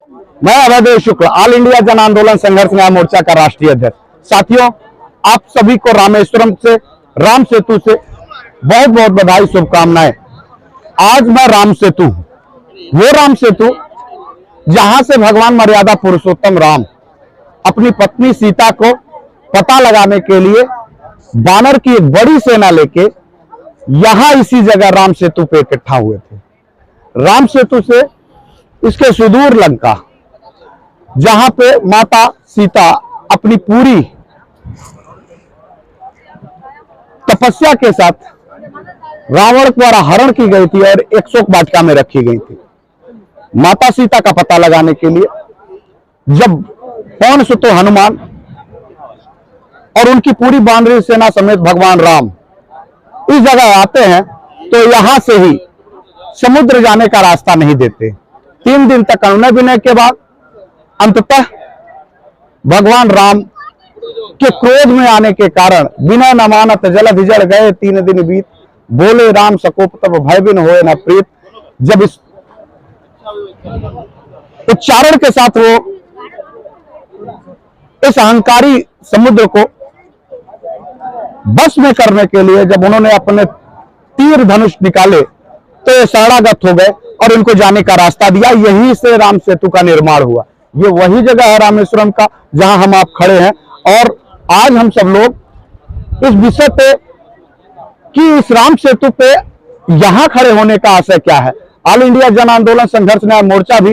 मैं अभय शुक्ल, all India जन आंदोलन संघर्ष न्याय मोर्चा का राष्ट्रीय अध्यक्ष। साथियों, आप सभी को रामेश्वरम से, राम सेतु से बहुत बहुत बधाई, शुभकामनाएं। आज मैं राम सेतु हूं, वो राम सेतु जहां से भगवान मर्यादा पुरुषोत्तम राम अपनी पत्नी सीता को पता लगाने के लिए वानर की एक बड़ी सेना लेके यहां इसी जगह राम सेतु पे इकट्ठा हुए थे। राम सेतु से इसके सुदूर लंका, जहां पे माता सीता अपनी पूरी तपस्या के साथ रावण द्वारा हरण की गई थी और एक शोक वाटिका में रखी गई थी। माता सीता का पता लगाने के लिए जब पवन सुत हनुमान और उनकी पूरी वानरी सेना समेत भगवान राम इस जगह आते हैं तो यहां से ही समुद्र जाने का रास्ता नहीं देते। 3 दिन तक अनुनय विनय के बाद अंततः भगवान राम के क्रोध में आने के कारण बिना न मानत जलधि जल गए 3 दिन बीत, बोले राम सकोप तब भय बिन होए न प्रीत। जब इस उच्चारण के साथ वो इस अहंकारी समुद्र को बस में करने के लिए जब उन्होंने अपने तीर धनुष निकाले तो ये शरणागत हो गए और इनको जाने का रास्ता दिया। यहीं से राम सेतु का निर्माण हुआ। ये वही जगह है रामेश्वरम का जहां हम आप खड़े हैं। और आज हम सब लोग इस विषय पे कि इस राम सेतु पे यहां खड़े होने का आशय क्या है। ऑल इंडिया जन आंदोलन संघर्ष न्याय मोर्चा भी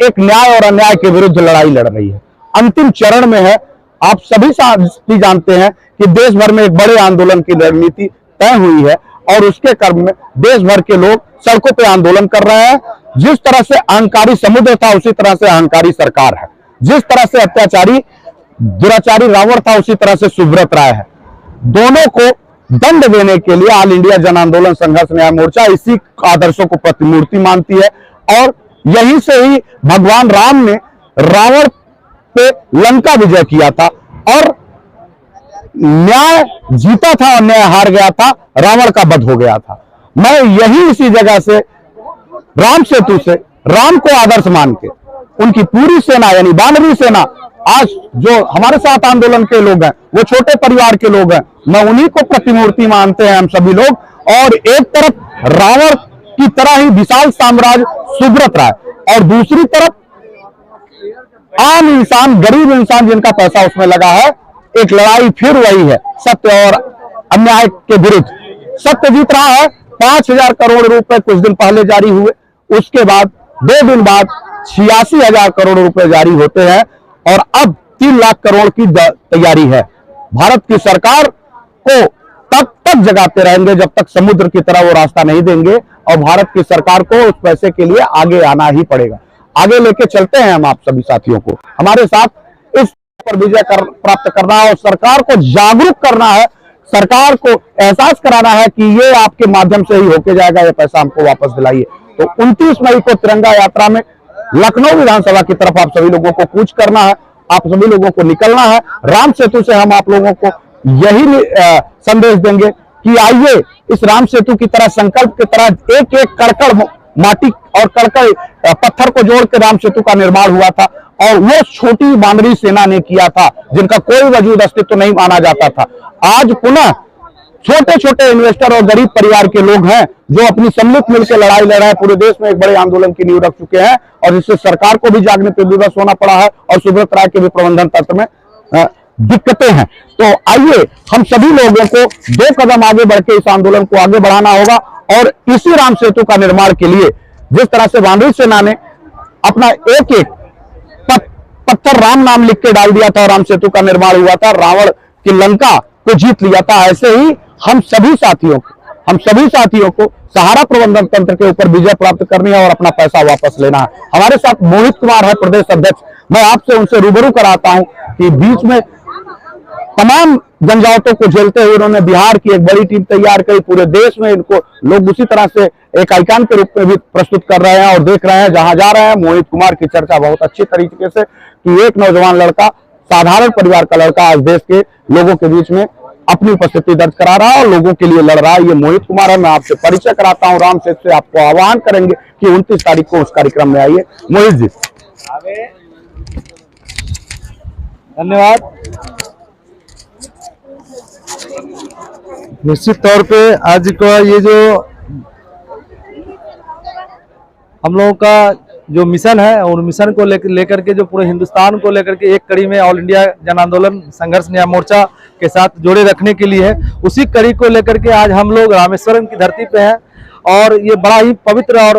एक न्याय और अन्याय के विरुद्ध लड़ाई लड़ रही है, अंतिम चरण में है। आप सभी साथी जानते हैं कि देश भर में एक बड़े आंदोलन की रणनीति तय हुई है और उसके क्रम में देश भर के लोग सड़कों पे आंदोलन कर रहे हैं। जिस तरह से अहंकारी समुद्र था उसी तरह से अहंकारी सरकार है, जिस तरह से अत्याचारी दुराचारी रावण था उसी तरह से सुब्रत राय है। दोनों को दंड देने के लिए ऑल इंडिया जन आंदोलन संघर्ष न्याय मोर्चा इसी आदर्शों को प्रतिमूर्ति मानती है। और यहीं से ही भगवान राम ने रावण पे लंका विजय किया था और न्याय जीता था और न्याय हार गया था, रावण का वध हो गया था। मैं यही इसी जगह से राम सेतु से राम को आदर्श मान के उनकी पूरी सेना यानी वानरी सेना, आज जो हमारे साथ आंदोलन के लोग हैं वो छोटे परिवार के लोग हैं, मैं उन्हीं को प्रतिमूर्ति मानते हैं हम सभी लोग। और एक तरफ रावण की तरह ही विशाल साम्राज्य सुब्रत राय और दूसरी तरफ आम इंसान, गरीब इंसान जिनका पैसा उसमें लगा है। एक लड़ाई फिर वही है सत्य और अन्याय के विरुद्ध। सत्य जीत रहा है। 5,000 करोड़ रुपए कुछ दिन पहले जारी हुए, उसके बाद 2 दिन बाद 86,000 करोड़ रुपए जारी होते हैं और अब 3 लाख करोड़ की तैयारी है। भारत की सरकार को तब तक जगाते रहेंगे जब तक समुद्र की तरह वो रास्ता नहीं देंगे और भारत की सरकार को उस पैसे के लिए आगे आना ही पड़ेगा। आगे लेके चलते हैं हम आप सभी साथियों को, हमारे साथ इस पर विजय प्राप्त करना है और सरकार को जागरूक करना है। सरकार को एहसास कराना है कि ये आपके माध्यम से ही होके जाएगा, ये पैसा हमको वापस दिलाइए। तो 29 मई को तिरंगा यात्रा में लखनऊ विधानसभा की तरफ आप सभी लोगों को कूच करना है, आप सभी लोगों को निकलना है। राम सेतु से हम आप लोगों को यही संदेश देंगे कि आइए इस राम सेतु की तरह, संकल्प की तरह एक एक कड़कड़ माटी और कड़कड़ पत्थर को जोड़ के राम सेतु का निर्माण हुआ था और वो छोटी वानरी सेना ने किया था जिनका कोई वजूद अस्तित्व नहीं माना जाता था। आज पुनः छोटे छोटे इन्वेस्टर और गरीब परिवार के लोग हैं जो अपनी सम्मिलित मिलकर लड़ाई लड़ रहे हैं, पूरे देश में एक बड़े आंदोलन की नींव रख चुके हैं और इससे सरकार को भी जागने पर विवश होना पड़ा है और सुब्रत राय के भी प्रबंधन तंत्र में दिक्कतें हैं। तो आइए हम सभी लोगों को 2 कदम आगे बढ़ के इस आंदोलन को आगे बढ़ाना होगा और इसी राम सेतु का निर्माण के लिए जिस तरह से वानरी सेना ने अपना एक एक पत्थर राम नाम लिख के डाल दिया था और राम सेतु का निर्माण हुआ था, रावण की लंका को जीत लिया था, ऐसे ही हम सभी साथियों को सहारा प्रबंधन तंत्र के ऊपर विजय प्राप्त करनी है और अपना पैसा वापस लेना है। हमारे साथ मोहित कुमार है, प्रदेश अध्यक्ष। मैं आपसे उनसे रूबरू कराता हूं कि बीच में तमाम जंजावतों को झेलते हुए उन्होंने बिहार की एक बड़ी टीम तैयार करी। पूरे देश में इनको लोग उसी तरह से एक आइकन के रूप में भी प्रस्तुत कर रहे हैं और देख रहे हैं जहां जा रहे हैं। मोहित कुमार की चर्चा बहुत अच्छी तरीके से कि एक नौजवान लड़का, साधारण परिवार का लड़का आज देश के लोगों के बीच में अपनी उपस्थिति दर्ज करा रहा है और लोगों के लिए लड़ रहा है। ये मोहित कुमार है, मैं आपसे परिचय कराता हूँ। राम सेतु से आपको आह्वान करेंगे कि 29 तारीख को उस कार्यक्रम में आइए। मोहित जी। धन्यवाद। निश्चित तौर पे आज का ये जो हम लोगों का जो मिशन है और मिशन को लेकर के जो पूरे हिंदुस्तान को लेकर के एक कड़ी में ऑल इंडिया जन आंदोलन संघर्ष न्याय मोर्चा के साथ जोड़े रखने के लिए है, उसी कड़ी को लेकर के आज हम लोग रामेश्वरम की धरती पे हैं। और ये बड़ा ही पवित्र और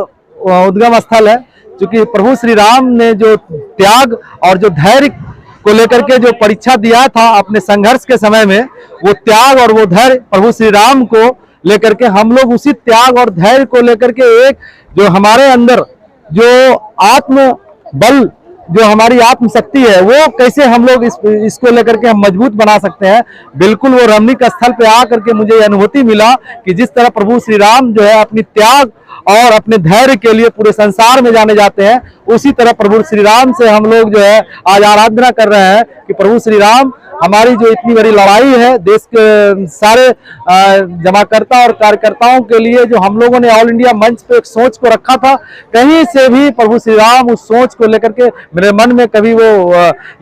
उद्गम स्थल है, क्योंकि प्रभु श्री राम ने जो त्याग और जो धैर्य को लेकर के जो परीक्षा दिया था अपने संघर्ष के समय में, वो त्याग और वो धैर्य प्रभु श्री राम को लेकर के हम लोग उसी त्याग और धैर्य को लेकर के एक जो हमारे अंदर जो आत्म बल, जो हमारी आत्म शक्ति है, वो कैसे हम लोग इसको लेकर के हम मजबूत बना सकते हैं। बिल्कुल वो रमणीक स्थल पे आकर के मुझे अनुभूति मिला कि जिस तरह प्रभु श्री राम जो है अपनी त्याग और अपने धैर्य के लिए पूरे संसार में जाने जाते हैं, उसी तरह प्रभु श्री राम से हम लोग जो है आज आराधना कर रहे हैं कि प्रभु श्री राम हमारी जो इतनी बड़ी लड़ाई है देश के सारे जमाकर्ता और कार्यकर्ताओं के लिए, जो हम लोगों ने ऑल इंडिया मंच पे एक सोच को रखा था, कहीं से भी प्रभु श्री राम उस सोच को लेकर के मेरे मन में कभी वो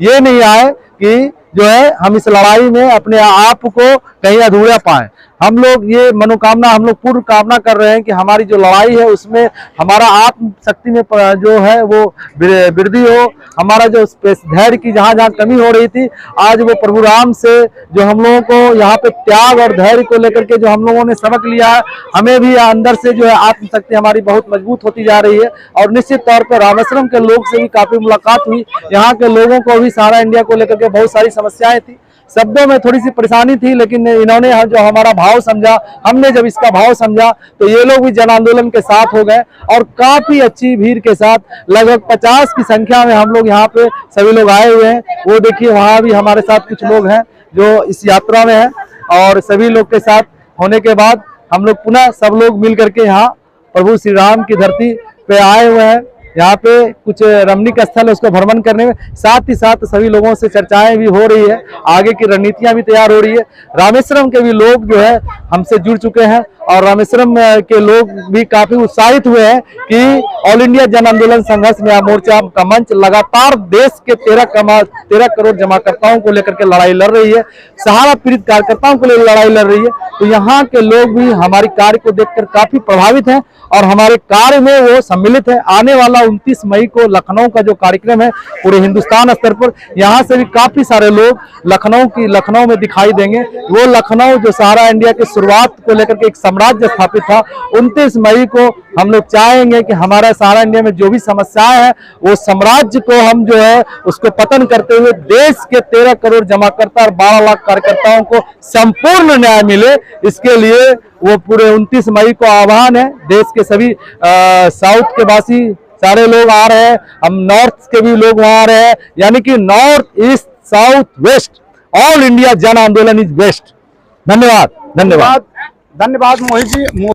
ये नहीं आए कि जो है हम इस लड़ाई में अपने आप को कहीं अधूरा पाए। हम लोग ये मनोकामना हम लोग पूर्ण कामना कर रहे हैं कि हमारी जो लड़ाई है उसमें हमारा आत्म शक्ति में जो है वो वृद्धि हो, हमारा जो धैर्य की जहाँ जहाँ कमी हो रही थी, आज वो प्रभु राम से जो हम लोगों को यहाँ पे त्याग और धैर्य को लेकर के जो हम लोगों ने सबक लिया है, हमें भी अंदर से जो है आत्म शक्ति हमारी बहुत मजबूत होती जा रही है। और निश्चित तौर पर रामेश्वरम के लोग से भी काफी मुलाकात हुई, यहाँ के लोगों को भी सारा इंडिया को लेकर के बहुत सारी समस्याएं थी, शब्दों में थोड़ी सी परेशानी थी, लेकिन इन्होंने जो हमारा भाव समझा, हमने जब इसका भाव समझा तो ये लोग भी जन आंदोलन के साथ हो गए और काफी अच्छी भीड़ के साथ लगभग 50 की संख्या में हम लोग यहाँ पे सभी लोग आए हुए हैं। वो देखिए वहाँ भी हमारे साथ कुछ लोग हैं जो इस यात्रा में हैं, और सभी लोग के साथ होने के बाद हम लोग पुनः सब लोग मिल करके यहाँ प्रभु श्री राम की धरती पे आए हुए हैं। यहाँ पे कुछ रमणीक स्थल है उसको भ्रमण करने में, साथ ही साथ सभी लोगों से चर्चाएं भी हो रही है, आगे की रणनीतियां भी तैयार हो रही है। रामेश्वरम के भी लोग जो है हमसे जुड़ चुके हैं और रामेश्वरम के लोग भी काफी उत्साहित हुए हैं कि ऑल इंडिया जन आंदोलन संघर्ष न्याय मोर्चा का मंच लगातार देश के 13 करोड़ जमाकर्ताओं को लेकर के लड़ाई लड़ रही है, सहारा पीड़ित कार्यकर्ताओं को लेकर लड़ाई लड़ रही है। तो यहाँ के लोग भी हमारे कार्य को देखकर काफी प्रभावित हैं और हमारे कार्य में वो सम्मिलित है। आने वाला 29 मई को लखनऊ का जो कार्यक्रम है पूरे हिंदुस्तान स्तर पर, यहाँ से भी काफी सारे लोग लखनऊ में दिखाई देंगे। वो लखनऊ जो सहारा इंडिया की शुरुआत को लेकर के एक साम्राज्य स्थापित था, 29 मई को हम लोग चाहेंगे कि हमारा सहारा इंडिया में जो भी समस्याएं हैं वो साम्राज्य को हम जो है उसको पतन करते हुए देश के 13 करोड़ जमाकर्ता और 12 लाख कार्यकर्ताओं को संपूर्ण न्याय मिले। इसके लिए वो पूरे 29 मई को आह्वान है। देश के सभी साउथ के वासी सारे लोग आ रहे हैं, हम नॉर्थ के भी लोग वहां आ रहे हैं, यानी कि north east south west all India जन आंदोलन इज बेस्ट। धन्यवाद। धन्यवाद मोहित जी।